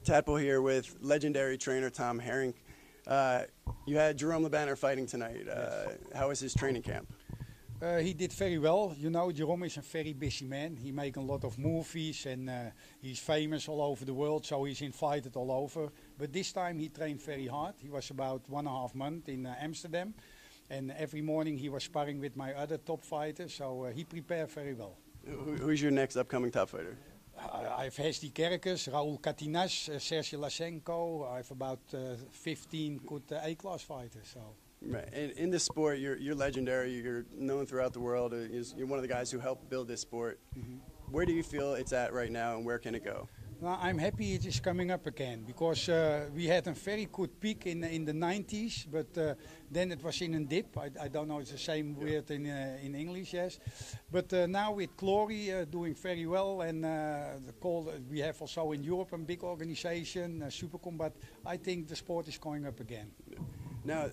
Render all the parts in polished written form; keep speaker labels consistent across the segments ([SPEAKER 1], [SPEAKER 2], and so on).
[SPEAKER 1] Tadpole here with legendary trainer Thom Harinck. You had Jérôme Le Banner fighting tonight. How was his training camp?
[SPEAKER 2] He did very well. You know, Jérôme is a very busy man. He makes a lot of movies and he's famous all over the world, so he's invited all over. But this time he trained very hard. He was about 1.5 months in Amsterdam. And every morning he was sparring with my other top fighters, so he prepared very well.
[SPEAKER 1] Who's your next upcoming top fighter?
[SPEAKER 2] I have Hesdy Kerkers, Raul Katinas, Sergey Lasenko. I have about 15 good A-class fighters. So.
[SPEAKER 1] Right. And in this sport, you're legendary. You're known throughout the world. You're one of the guys who helped build this sport. Mm-hmm. Where do you feel it's at right now, and where can it go?
[SPEAKER 2] Well, I'm happy it is coming up again, because we had a very good peak in the 90s, but then it was in a dip. I don't know, it's the same word in English, yes. But now with Glory doing very well, and we have also in Europe a big organization, Super Combat. I think the sport is going up again.
[SPEAKER 1] Now,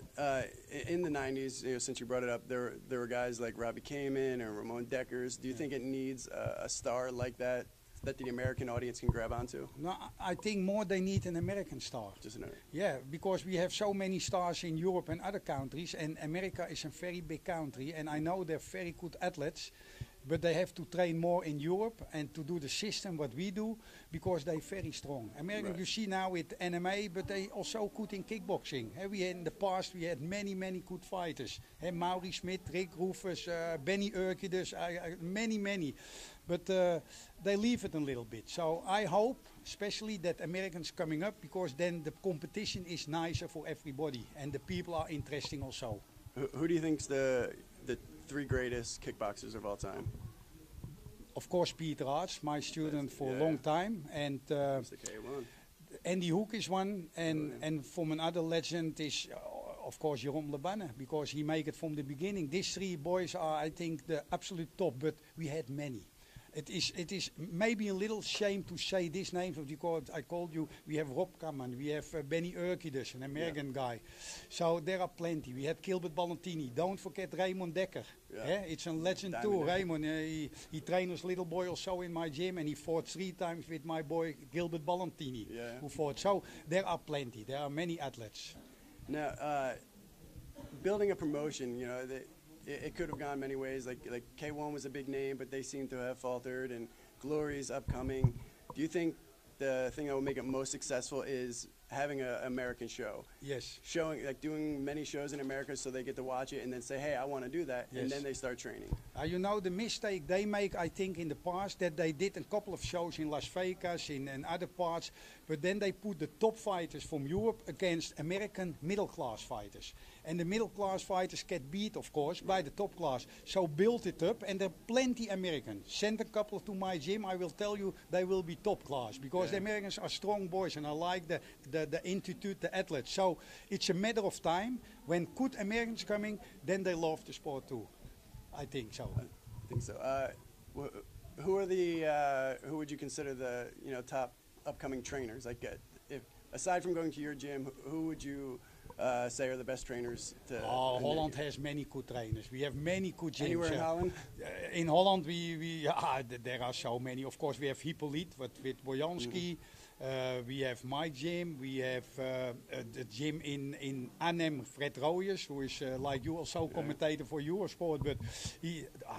[SPEAKER 1] in the 90s, since you brought it up, there were guys like Robbie Kamen and Ramon Deckers. Do you think it needs a star like that the American audience can grab onto?
[SPEAKER 2] No, I think more they need an American star.
[SPEAKER 1] Just another.
[SPEAKER 2] Yeah, because we have so many stars in Europe and other countries, and America is a very big country, and I know they're very good athletes, but they have to train more in Europe and to do the system what we do, because they're very strong. America, right. You see now with MMA, but they also good in kickboxing. In the past we had many good fighters. Mauri Smit, Rick Rufus, Benny Urquidez, many. But they leave it a little bit. So I hope, especially that Americans coming up, because then the competition is nicer for everybody, and the people are interesting also.
[SPEAKER 1] Who do you think's the 3 greatest kickboxers of all time?
[SPEAKER 2] Of course, Peter Arts, my student for a long time, and Andy Hook is one, and from another legend is, of course, Jérôme Le Banner, because he made it from the beginning. These 3 boys are, I think, the absolute top, but we had many. It is maybe a little shame to say these names, because I called you, we have Rob Kaman, we have Benny Urquidez, an American guy. So there are plenty. We had Gilbert Ballantini. Don't forget Raymond Dekker. It's a legend too. Raymond, he trained as little boy also in my gym, and he fought 3 times with my boy Gilbert Ballantini, who fought. So there are plenty. There are many athletes.
[SPEAKER 1] Now, building a promotion, it could have gone many ways. Like K1 was a big name, but they seem to have faltered, and Glory's upcoming. Do you think the thing that will make it most successful is having an American show?
[SPEAKER 2] Yes.
[SPEAKER 1] Doing many shows in America so they get to watch it and then say, hey, I want to do that, and then they start training.
[SPEAKER 2] You know, the mistake they make, I think, in the past, that they did a couple of shows in Las Vegas, in other parts, but then they put the top fighters from Europe against American middle-class fighters. And the middle-class fighters get beat, of course, by the top class. So build it up, and there are plenty Americans. Send a couple to my gym, I will tell you they will be top class, because the Americans are strong boys, and I like the institute, the athletes. So it's a matter of time. When good Americans coming, then they love the sport too. I think so.
[SPEAKER 1] I think so. Who would you consider the top upcoming trainers? Like, aside from going to your gym, who would you say are the best trainers?
[SPEAKER 2] Holland has many good trainers. We have many good gyms.
[SPEAKER 1] Anywhere in Holland?
[SPEAKER 2] In Holland, there are so many. Of course, we have Hippolyte with Bojanski. We have my gym. We have the gym in Arnhem, Fred Rooijers, who is like you, also commentator for Eurosport. But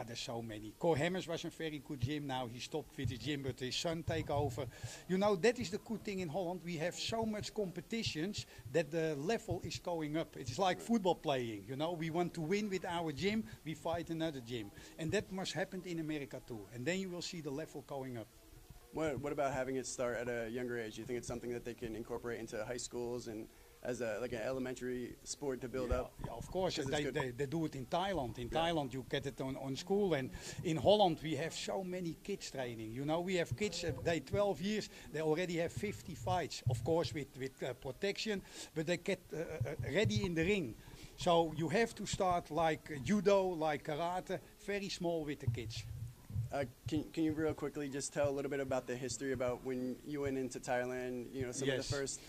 [SPEAKER 2] there's so many. Cor Hemmers was a very good gym. Now he stopped with his gym, but his son take over. You know, that is the good thing in Holland. We have so much competitions that the level is going up. It's like football playing. You know, we want to win with our gym. We fight another gym, and that must happen in America too. And then you will see the level going up.
[SPEAKER 1] What about having it start at a younger age? Do you think it's something that they can incorporate into high schools and as an elementary sport to build up?
[SPEAKER 2] Yeah, of course. They do it in Thailand. In Thailand, you get it on school. And in Holland, we have so many kids training. You know, we have kids, they 12 years, they already have 50 fights. Of course, with protection, but they get ready in the ring. So you have to start like judo, like karate, very small with the kids.
[SPEAKER 1] Can you real quickly just tell a little bit about the history about when you went into Thailand, some of the first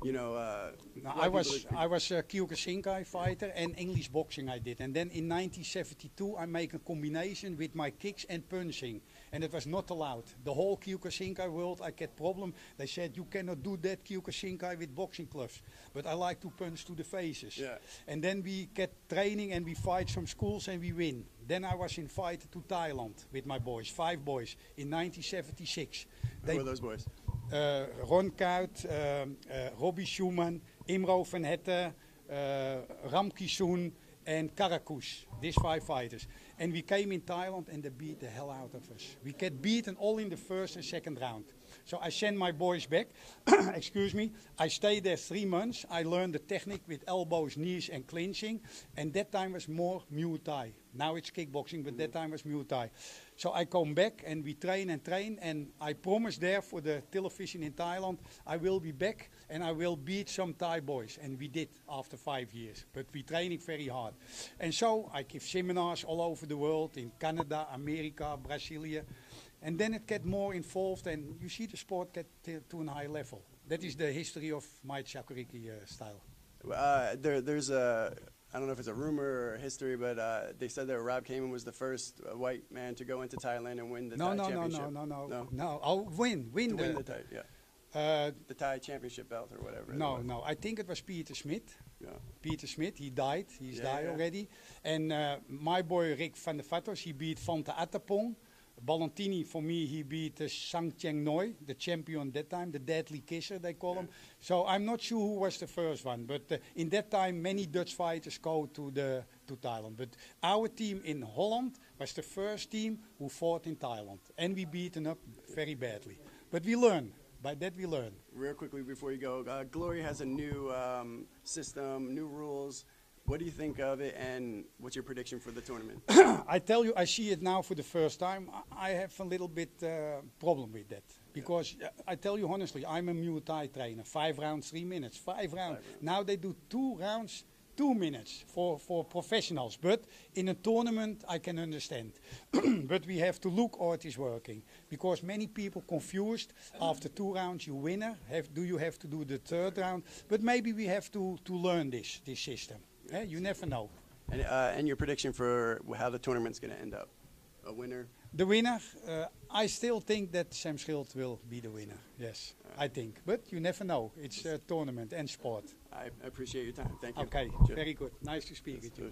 [SPEAKER 1] you know,
[SPEAKER 2] No, I was a Kyokushinkai fighter and English boxing I did. And then in 1972 I make a combination with my kicks and punching. And it was not allowed. The whole Kyokushinkai world, I get problem. They said you cannot do that Kyokushinkai with boxing gloves. But I like to punch to the faces.
[SPEAKER 1] Yeah.
[SPEAKER 2] And then we get training and we fight some schools and we win. Then I was invited to Thailand with my boys, 5 boys, in 1976.
[SPEAKER 1] Who are those boys?
[SPEAKER 2] Ron Kuit, Robbie Schumann, Imro van Hette, Ram Kisoon, and Karakus. These 5 fighters. And we came in Thailand and they beat the hell out of us. We get beaten all in the first and second round. So I sent my boys back. Excuse me. I stayed there 3 months. I learned the technique with elbows, knees, and clinching. And that time was more Muay Thai. Now it's kickboxing, but that time was Muay Thai. So I come back and we train and train. And I promised there for the television in Thailand, I will be back and I will beat some Thai boys. And we did after 5 years. But we training very hard. And so I give seminars all over the world, in Canada, America, Brasilia. And then it get more involved and you see the sport get to a high level. That is the history of my Chakuriki style.
[SPEAKER 1] There's a, I don't know if it's a rumor or history, but they said that Rob Kamen was the first white man to go into Thailand and win the Thai championship.
[SPEAKER 2] No. Oh, win
[SPEAKER 1] the Thai, yeah. The Thai championship belt or whatever.
[SPEAKER 2] No. I think it was Peter Smith.
[SPEAKER 1] Yeah.
[SPEAKER 2] Peter Smith, he died. He's died already. And my boy Rick van der Vatos, he beat Fante Attapong. Ballantini, for me, he beat Sang Cheng Noi, the champion that time, the deadly kisser, they call him. So I'm not sure who was the first one, but in that time, many Dutch fighters go to Thailand. But our team in Holland was the first team who fought in Thailand, and we beaten up very badly. But we learn. By that we learn.
[SPEAKER 1] Real quickly before you go, Glory has a new system, new rules. What do you think of it, and what's your prediction for the tournament?
[SPEAKER 2] I tell you, I see it now for the first time. I have a little bit problem with that. Because I tell you honestly, I'm a Muay Thai trainer. 5 rounds, 3 minutes. 5 rounds. Now they do 2 rounds, 2 minutes for professionals. But in a tournament, I can understand. But we have to look how it is working. Because many people confused. After 2 rounds, you winner. Do you have to do the 3rd round? But maybe we have to learn this system. You never know.
[SPEAKER 1] And your prediction for how the tournament's going to end up? A winner?
[SPEAKER 2] The winner? I still think that Sam Schild will be the winner. Yes, I think. But you never know. It's a tournament and sport.
[SPEAKER 1] I appreciate your time. Thank you.
[SPEAKER 2] Okay, very good. Nice to speak with you.